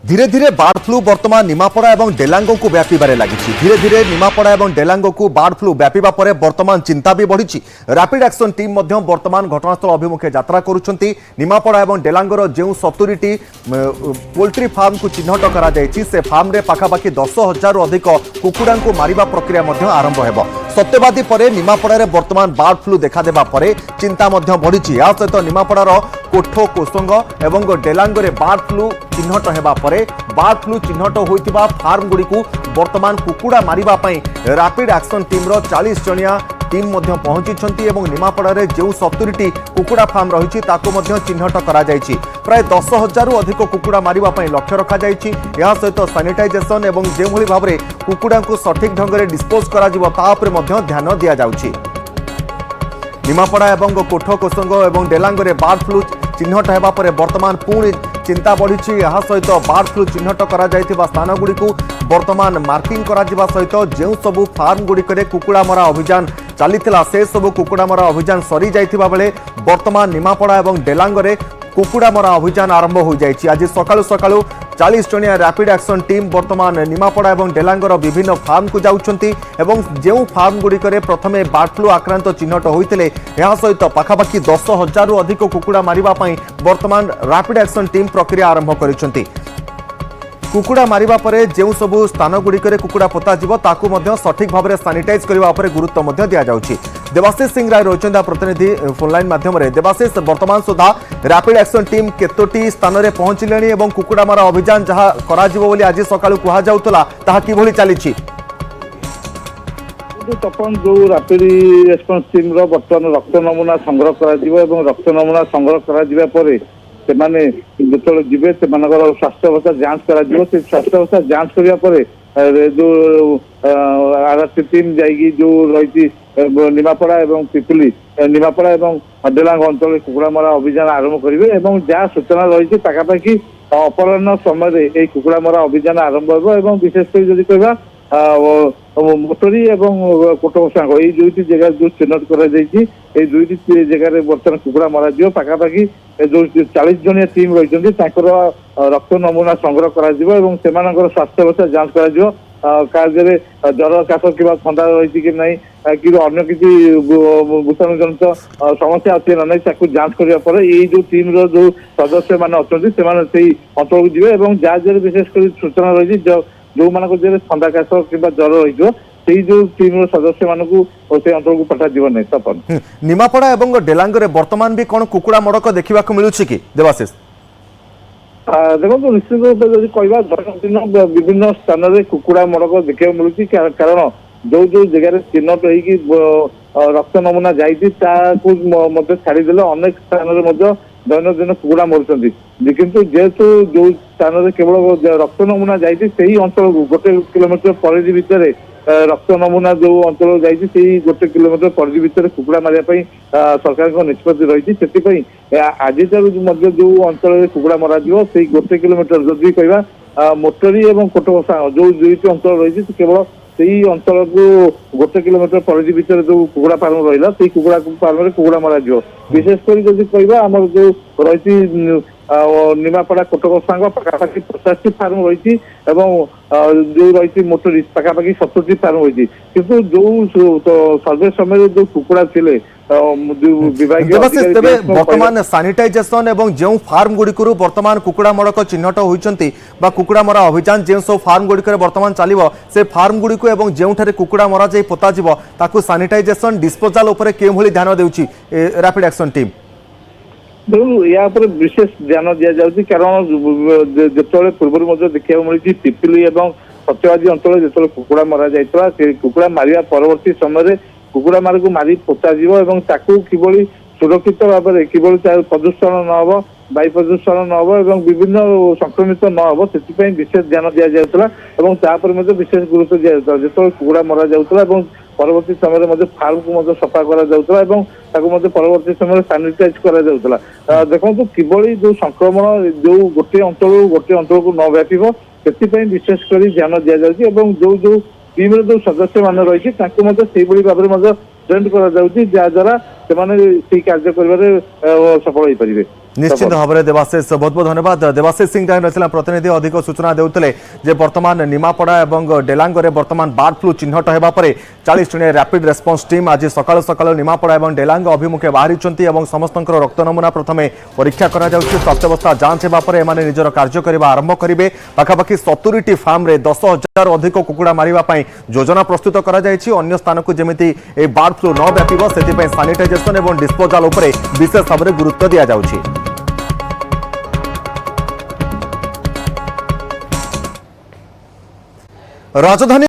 धीरे धीरे board flu बर्तमान निमापड़ा और डेलांगो को व्यापार लगी। धीरे धीरे निमापड़ा और डेलांगो को बार्ड फ्लू व्यापा पर बर्तमान चिंता भी बढ़ी। रैपिड एक्शन टीम बर्तमान घटनास्थल अभिमुखे यात्रा करुँच। निमापड़ा और डेलांगोर जो 70टी पोल्ट्री फार्म को चिन्हट कर फार्म रे पाखापाखि 10,000 अधिक कुकुड़ा को मारिबा प्रक्रिया आरंभ हो। सत्यवादी पर निमापड़ा रे बर्तमान बार्ड फ्लू देखादेवा पर चिंता बढ़ी। या सहित निमापड़ार कोठो कोसंग और डेलांगो रे बार्ड फ्लू चिन्हट होगा पर बार्ड फ्लू चिन्हट होइतिबा फार्म गुड़ी को बर्तमान कुकुड़ा मारिबा पई रैपिड एक्शन टीम रो 40 जणिया टीम पहुंची और निमापड़ा रे जो 70टी कुकुड़ा फार्म रही चिन्हट करा जायछि। प्राय 10,000 अधिक कुकुड़ा मारिबा पई लक्ष्य रखा जायछि। या सहित सैनिटाइजेशन और जो भली भाव में कुकुड़ा को सठिक ढंग से डिस्पोज करा जिवो ता उपरे मध्य ध्यान दिया जाउछि। निमापड़ा और कोठो कोसंग और डेलांगो रे बार्ड फ्लू चिन्हट होगा पर बर्तमान पुणी चिंता बढ़ी। यह सहित बार्ड फ्लू चिन्हट करा जायतिबा स्थान गुड़ी को बर्तमान मार्किंग करा जिबा सहित जो सबु फार्म गुड़िक कुकुड़ा मरा अभियान चली से सबु कुकुड़ा मरा अभियान सरी जाइतिबा बेले बर्तमान निमापड़ा और डेलांगो रे कुकुड़ा मरा अभियान आरंभ हो जाइछि। आज सकाळु सकाळु 40 जणिया रैपिड एक्शन टीम बर्तमान निमापड़ा और डेलांगोर विभिन्न फार्म को जाउछंती एवं जो फार्म गुड़िक प्रथमे बार्ड फ्लू आक्रांत चिन्हट होइतिले या सहित पाखापाखि 10,000 अधिक कुकुड़ा मारिबा पई बर्तमान रैपिड एक्शन टीम प्रक्रिया आरंभ करिसंती। कुकुड़ा मारिबा परे जो सबु स्थान गुड़िक कुकुड़ा पोता जीव ताकू मध्य सठिक भाव में सानिटाइज करबा उपरे गुरुत्व मध्य दिया जाउछि। देवाशीष सिंह राय रही प्रतिनिधि फोनलाइन माध्यम देवाशीष वर्तमान सुधा रैपिड एक्शन टीम केतोटी स्थान में पहुंचले और कुकुड़ा मारा अभियान जहाँ कर आज सकाळु कुहा जाउतला ताहा किभली चली। तपन जो रैपिड रेस्पॉन्स टीम रो बर्तमान रक्त नमूना संग्रह कर रक्त नमूना संग्रह कर जो जीवे से स्वास्थ्य अवस्था जांच कर स्वास्थ्य अवस्था जांच करने जो आरएसटी टीम जाइए जो रही निमापड़ा और पिपली निमापड़ा और डेलांग अंचल कुकुड़ा मरा अभियान आरंभ करेंगे और जहाँ सूचना रही पाखापाखि अपराह समय कुकुड़ा मरा अभियान आरंभ हो। विशेषकर जदि कह मोटरी और कोटोसांग ये दुईटी जगह जो चिन्हट कर दुईटी जगह बर्तमान कुकुड़ा मर पाखापाखि जो 40 जणिया टीम रही रक्त नमूना संग्रह कर स्वास्थ्य अवस्था जांच कर कार्य जर काश कि थंडा रही कि नहीं कि अन्य किसी भूताणु जनित समस्या अच्छी ना नहीं जांच करने ये जो टीम रो जो सदस्य मैंने अच्छा से अंचल को जीवे और जहाँ विशेषकर सूचना रही जो मान थंडा काश कि जर रही जो टीम सदस्य मान अंचल को पठा जीव नहीं। तपन निमापड़ा और डेलांगो रे वर्तमान भी कौन कुकुड़ा मड़क देखा मिलूँ कि देवाशीष देखो निश्चित रूप से जब कह दैनंदिन विभिन्न स्थान में कुकुड़ा मड़क देखा मिलूँ कारण जो जो जगह चिन्हट हो रक्त नमूना जाती छाड़देले अनेक स्थान में दैनंदिन कुकुड़ा मरुंट किंतु जेहेतु जो स्थान में केवल रक्त नमूना जाती अंचल गोटे किलोमीटर परिधि भितर रक्त नमूना जो अंचल जाती गोटे किलोमीटर परिधि भितर कुकुड़ा मारे सरकार निष्पत्ति रही से आज जो अंचल कुकुड़ा मर गोटे किलोमीटर जदि कह मोटरी और कोटोसा जो दुईटी अंचल रही केवल से अंचल को गोटे किलोमीटर परिधि भितर जो कुकुड़ा फार्म रहा से कुकुड़ा फार्म में कुकुड़ा मर विशेषकर जदि कह आम जो रही निमापड़ा कोटकोसांग पाखापाखि 50टी फार्म रही जो रही मोटरी पाखापाखि 70टी फार्म रही किंतु जो सर्वे समय जो कुकुड़ा थे वर्तमान सानिटाइजेशन और जो फार्म गुड़िक वर्तमान कुकुड़ा मड़क चिन्हट होती कुकुड़ा मरा अभियान जो सब फार्म गुड़िक वर्तमान चलो से फार्म गुड़िक और जो कुकुड़ा मरा जाए पोता ताकू सानिटाइजेशन डिस्पोजाल के ध्यान देउछि रैपिड एक्शन टीम देखो या विशेष ध्यान दि जाऊँगी कारण जो पूर्व देखा मिली पिपली और सत्यवादी अंचल जो कुकुड़ा मरा जाता कुकुड़ा मारिया परवर्ती समय कुकुड़ा मार को मारी पोता किभली सुरक्षित भाव में किभली प्रदूषण न हो वायु प्रदूषण न हो और विभिन्न संक्रमित न हो से विशेष ध्यान दि जापर विशेष गुरुत्व दि जाता जो कुकुड़ा मरा जाता परवर्ती समय फार्म को सफा कर परवर्ती समय सानिटाइज कर देखो किभली जो संक्रमण जो गोटे अंचल को न व्यापी से विशेषकर ध्यान दि जाए जो जो टीम जो सदस्य मान रही भाव में ट्रेंड कर जहाँद्वारा से कार्य कर सफल हो पारे। निश्चित भाव में देवाशीष बहुत बहुत धन्यवाद। देवाशीष सिंह टाइम रही प्रतिनिधि अधिक सूचना देते जे वर्तमान निमापड़ा और डेलांग में वर्तमान बर्ड फ्लू चिन्हट होगा 40 जणिया रैपिड रेस्पॉन्स टीम आज सकाल सकाल निमापड़ा और डेलांग अभिमुखे बाहरी समस्त रक्त नमूना प्रथम परीक्षा करा स्वास्थ्यावस्था जांच होगापर एम निजर कार्य करने आरंभ करेंगे। पाखापाखि 70टी फार्म रे 10,000 अधिक कुकुड़ा मारिबा योजना प्रस्तुत करा जायछि। अन्य स्थान को जमिति ए बर्ड फ्लू न व्यापिबो सेतिपై सानिटाइजेशन और डिस्पोजाल उपरे विशेष भाव में गुरुत्व दिया जाउछि। राजधानी